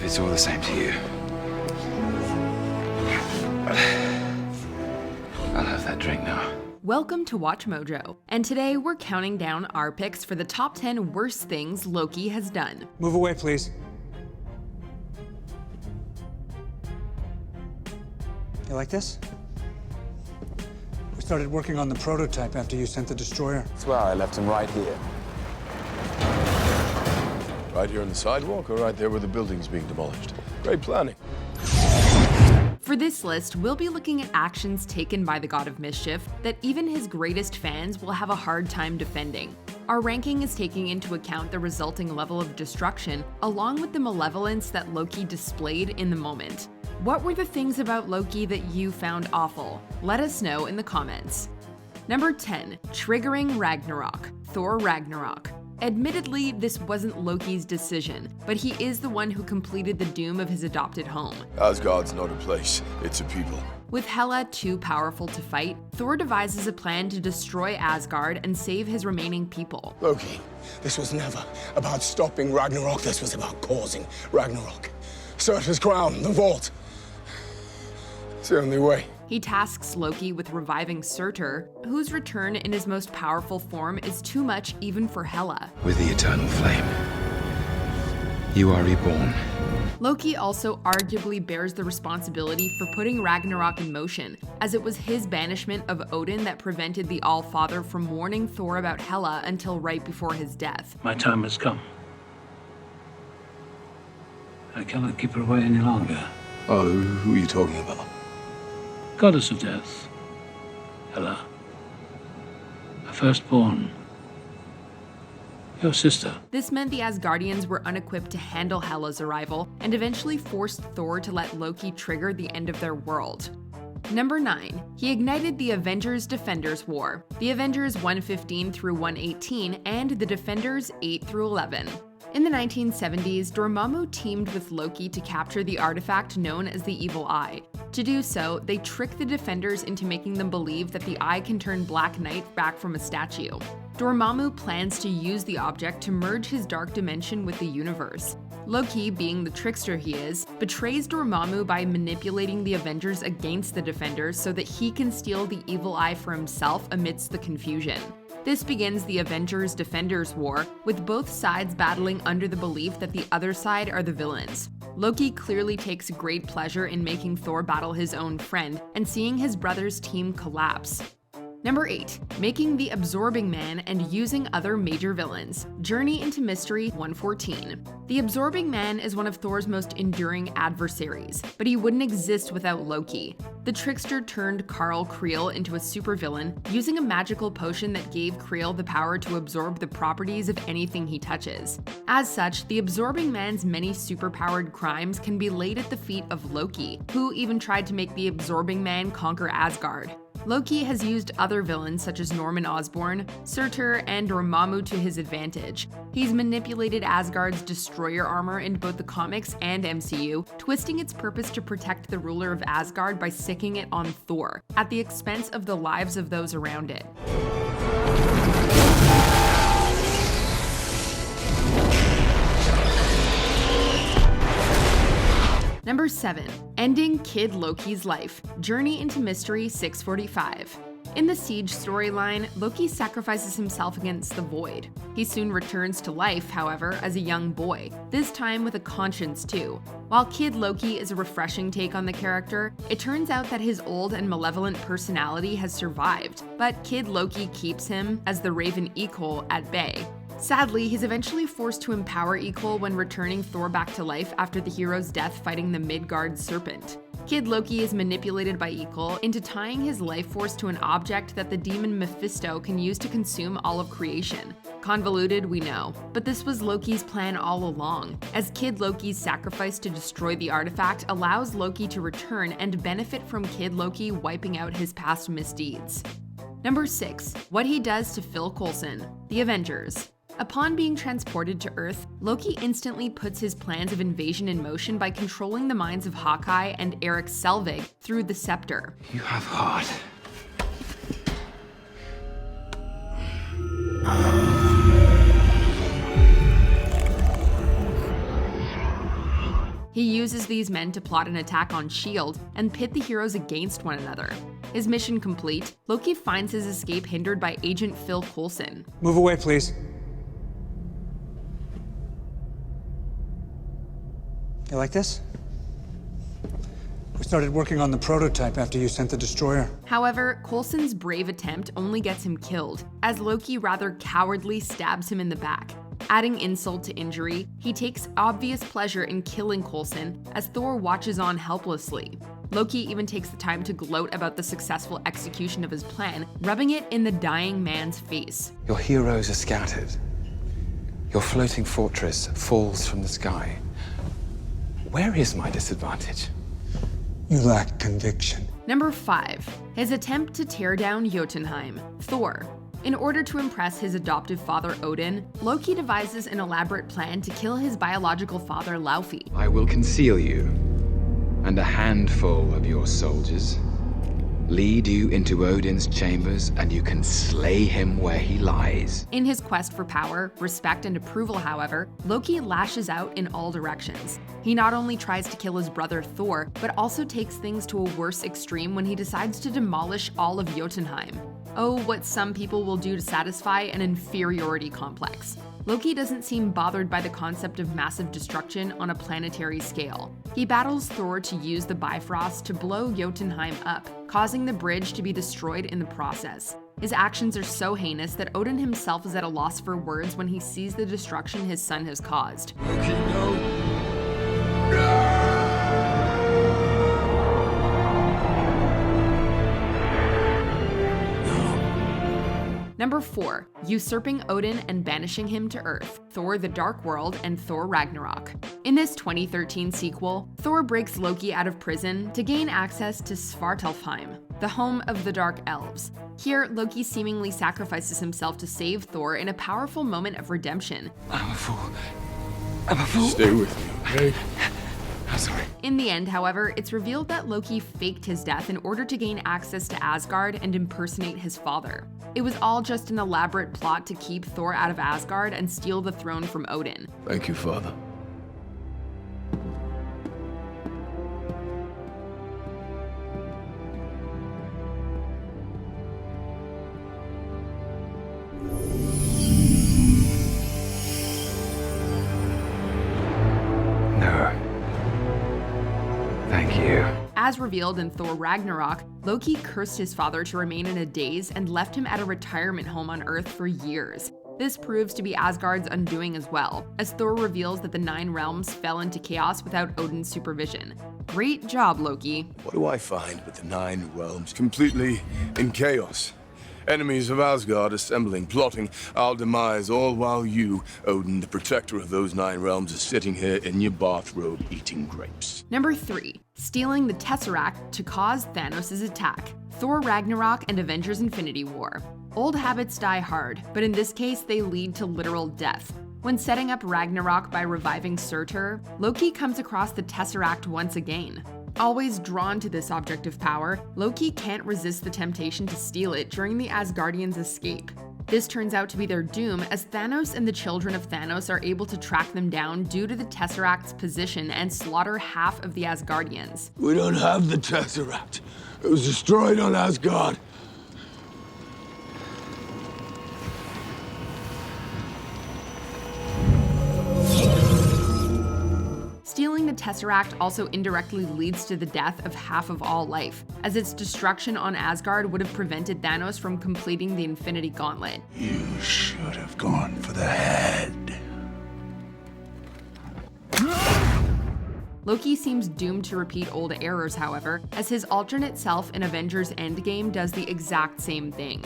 it's all the same to you. I'll have that drink now. Welcome to Watch Mojo, and today we're counting down our picks for the top 10 worst things Loki has done. Move away, please. You like this? We started working on the prototype after you sent the destroyer. That's why I left him right here. Right here on the sidewalk or right there where the building's being demolished? Great planning. For this list, we'll be looking at actions taken by the God of Mischief that even his greatest fans will have a hard time defending. Our ranking is taking into account the resulting level of destruction, along with the malevolence that Loki displayed in the moment. What were the things about Loki that you found awful? Let us know in the comments. Number 10, triggering Ragnarok, Thor Ragnarok. Admittedly, this wasn't Loki's decision, but he is the one who completed the doom of his adopted home. Asgard's not a place, it's a people. With Hela too powerful to fight, Thor devises a plan to destroy Asgard and save his remaining people. Loki, this was never about stopping Ragnarok, this was about causing Ragnarok. Surtur's crown, the vault. It's the only way. He tasks Loki with reviving Surtur, whose return in his most powerful form is too much even for Hela. With the eternal flame, you are reborn. Loki also arguably bears the responsibility for putting Ragnarok in motion, as it was his banishment of Odin that prevented the All-Father from warning Thor about Hela until right before his death. My time has come. I cannot keep her away any longer. Oh, who are you talking about? Goddess of death, Hela, her firstborn, your sister. This meant the Asgardians were unequipped to handle Hela's arrival, and eventually forced Thor to let Loki trigger the end of their world. Number 9. He ignited the Avengers Defenders War, the Avengers 115 through 118, and the Defenders 8 through 11. In the 1970s, Dormammu teamed with Loki to capture the artifact known as the Evil Eye. To do so, they trick the Defenders into making them believe that the eye can turn Black Knight back from a statue. Dormammu plans to use the object to merge his dark dimension with the universe. Loki, being the trickster he is, betrays Dormammu by manipulating the Avengers against the Defenders so that he can steal the Evil Eye for himself amidst the confusion. This begins the Avengers Defenders War, with both sides battling under the belief that the other side are the villains. Loki clearly takes great pleasure in making Thor battle his own friend and seeing his brother's team collapse. Number 8. Making the Absorbing Man and using other major villains. Journey into Mystery 114. The Absorbing Man is one of Thor's most enduring adversaries, but he wouldn't exist without Loki. The trickster turned Karl Creel into a supervillain, using a magical potion that gave Creel the power to absorb the properties of anything he touches. As such, the Absorbing Man's many superpowered crimes can be laid at the feet of Loki, who even tried to make the Absorbing Man conquer Asgard. Loki has used other villains such as Norman Osborn, Surtur, and Dormammu to his advantage. He's manipulated Asgard's destroyer armor in both the comics and MCU, twisting its purpose to protect the ruler of Asgard by sicking it on Thor, at the expense of the lives of those around it. Number 7. Ending Kid Loki's life. Journey into Mystery 645. In the Siege storyline, Loki sacrifices himself against the Void. He soon returns to life, however, as a young boy, this time with a conscience too. While Kid Loki is a refreshing take on the character, it turns out that his old and malevolent personality has survived, but Kid Loki keeps him, as the Raven Equal, at bay. Sadly, he's eventually forced to empower Equal when returning Thor back to life after the hero's death fighting the Midgard serpent. Kid Loki is manipulated by Equal into tying his life force to an object that the demon Mephisto can use to consume all of creation. Convoluted, we know, but this was Loki's plan all along, as Kid Loki's sacrifice to destroy the artifact allows Loki to return and benefit from Kid Loki wiping out his past misdeeds. Number 6. What he does to Phil Coulson. The Avengers. Upon being transported to Earth, Loki instantly puts his plans of invasion in motion by controlling the minds of Hawkeye and Erik Selvig through the scepter. You have heart. He uses these men to plot an attack on S.H.I.E.L.D. and pit the heroes against one another. His mission complete, Loki finds his escape hindered by Agent Phil Coulson. Move away, please. You like this? We started working on the prototype after you sent the destroyer. However, Coulson's brave attempt only gets him killed, as Loki rather cowardly stabs him in the back. Adding insult to injury, he takes obvious pleasure in killing Coulson as Thor watches on helplessly. Loki even takes the time to gloat about the successful execution of his plan, rubbing it in the dying man's face. Your heroes are scattered. Your floating fortress falls from the sky. Where is my disadvantage? You lack conviction. Number 5. His attempt to tear down Jotunheim, Thor. In order to impress his adoptive father Odin, Loki devises an elaborate plan to kill his biological father Laufey. I will conceal you and a handful of your soldiers, lead you into Odin's chambers, and you can slay him where he lies. In his quest for power, respect, and approval, however, Loki lashes out in all directions. He not only tries to kill his brother Thor, but also takes things to a worse extreme when he decides to demolish all of Jotunheim. Oh, what some people will do to satisfy an inferiority complex. Loki doesn't seem bothered by the concept of massive destruction on a planetary scale. He battles Thor to use the Bifrost to blow Jotunheim up, causing the bridge to be destroyed in the process. His actions are so heinous that Odin himself is at a loss for words when he sees the destruction his son has caused. Loki, no. Number 4. Usurping Odin and banishing him to Earth, Thor the Dark World and Thor Ragnarok. In this 2013 sequel, Thor breaks Loki out of prison to gain access to Svartalfheim, the home of the Dark Elves. Here, Loki seemingly sacrifices himself to save Thor in a powerful moment of redemption. I'm a fool. I'm a fool. Stay with me, okay? I'm sorry. In the end, however, it's revealed that Loki faked his death in order to gain access to Asgard and impersonate his father. It was all just an elaborate plot to keep Thor out of Asgard and steal the throne from Odin. Thank you, Father. No. Thank you. As revealed in Thor Ragnarok, Loki cursed his father to remain in a daze and left him at a retirement home on Earth for years. This proves to be Asgard's undoing as well, as Thor reveals that the 9 realms fell into chaos without Odin's supervision. Great job, Loki. What do I find with the 9 realms completely in chaos? Enemies of Asgard assembling, plotting our demise, all while you, Odin, the protector of those 9 realms, is sitting here in your bathrobe eating grapes. Number 3. Stealing the Tesseract to cause Thanos' attack, Thor Ragnarok and Avengers Infinity War. Old habits die hard, but in this case they lead to literal death. When setting up Ragnarok by reviving Surtur, Loki comes across the Tesseract once again. Always drawn to this object of power, Loki can't resist the temptation to steal it during the Asgardians' escape. This turns out to be their doom, as Thanos and the children of Thanos are able to track them down due to the Tesseract's position and slaughter half of the Asgardians. We don't have the Tesseract. It was destroyed on Asgard. Stealing the Tesseract also indirectly leads to the death of half of all life, as its destruction on Asgard would have prevented Thanos from completing the Infinity Gauntlet. You should have gone for the head. Loki seems doomed to repeat old errors, however, as his alternate self in Avengers Endgame does the exact same thing.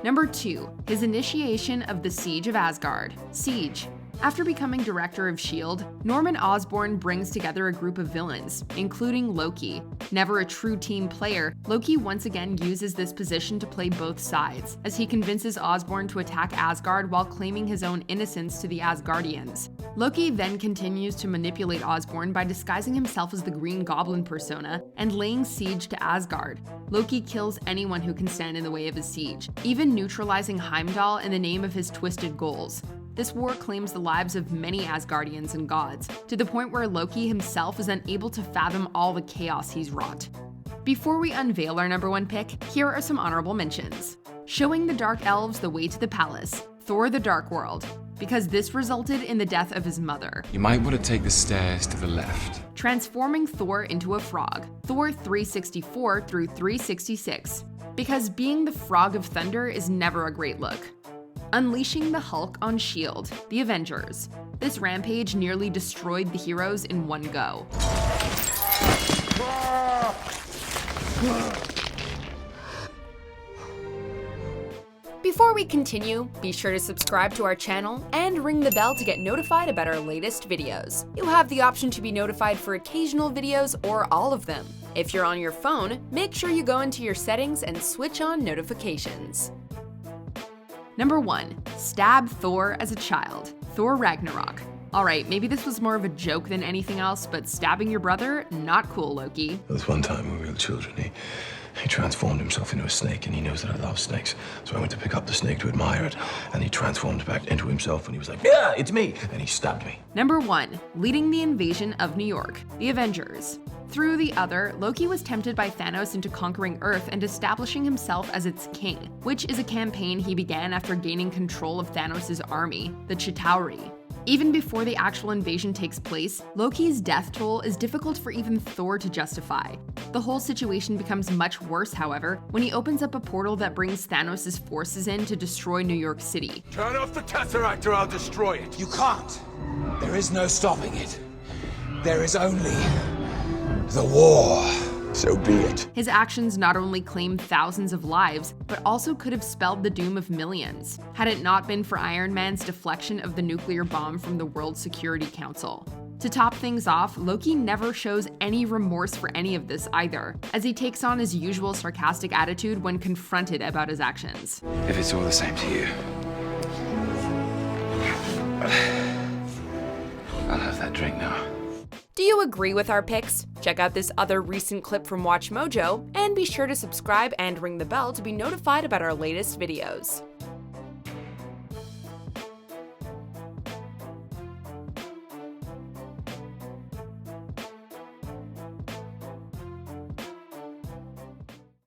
Number 2. His initiation of the Siege of Asgard, Siege. After becoming director of S.H.I.E.L.D., Norman Osborn brings together a group of villains, including Loki. Never a true team player, Loki once again uses this position to play both sides, as he convinces Osborn to attack Asgard while claiming his own innocence to the Asgardians. Loki then continues to manipulate Osborn by disguising himself as the Green Goblin persona and laying siege to Asgard. Loki kills anyone who can stand in the way of his siege, even neutralizing Heimdall in the name of his twisted goals. This war claims the lives of many Asgardians and gods, to the point where Loki himself is unable to fathom all the chaos he's wrought. Before we unveil our number 1 pick, here are some honorable mentions. Showing the Dark Elves the way to the palace, Thor the Dark World, because this resulted in the death of his mother. You might want to take the stairs to the left. Transforming Thor into a frog, Thor 364 through 366, because being the Frog of Thunder is never a great look. Unleashing the Hulk on S.H.I.E.L.D., the Avengers. This rampage nearly destroyed the heroes in one go. Before we continue, be sure to subscribe to our channel and ring the bell to get notified about our latest videos. You have the option to be notified for occasional videos or all of them. If you're on your phone, make sure you go into your settings and switch on notifications. Number 1. Stab Thor as a child, Thor Ragnarok. Alright, maybe this was more of a joke than anything else, but stabbing your brother? Not cool, Loki. There was one time when we were children, he transformed himself into a snake, and he knows that I love snakes. So I went to pick up the snake to admire it, and he transformed back into himself, and he was like, "Yeah, it's me!" And he stabbed me. Number 1. Leading the invasion of New York, the Avengers. Through the other, Loki was tempted by Thanos into conquering Earth and establishing himself as its king, which is a campaign he began after gaining control of Thanos' army, the Chitauri. Even before the actual invasion takes place, Loki's death toll is difficult for even Thor to justify. The whole situation becomes much worse, however, when he opens up a portal that brings Thanos' forces in to destroy New York City. Turn off the Tesseract or I'll destroy it. You can't. There is no stopping it. There is only the war. So be it. His actions not only claimed thousands of lives, but also could have spelled the doom of millions, had it not been for Iron Man's deflection of the nuclear bomb from the World Security Council. To top things off, Loki never shows any remorse for any of this either, as he takes on his usual sarcastic attitude when confronted about his actions. If it's all the same to you, I'll have that drink now. Do you agree with our picks? Check out this other recent clip from WatchMojo, and be sure to subscribe and ring the bell to be notified about our latest videos.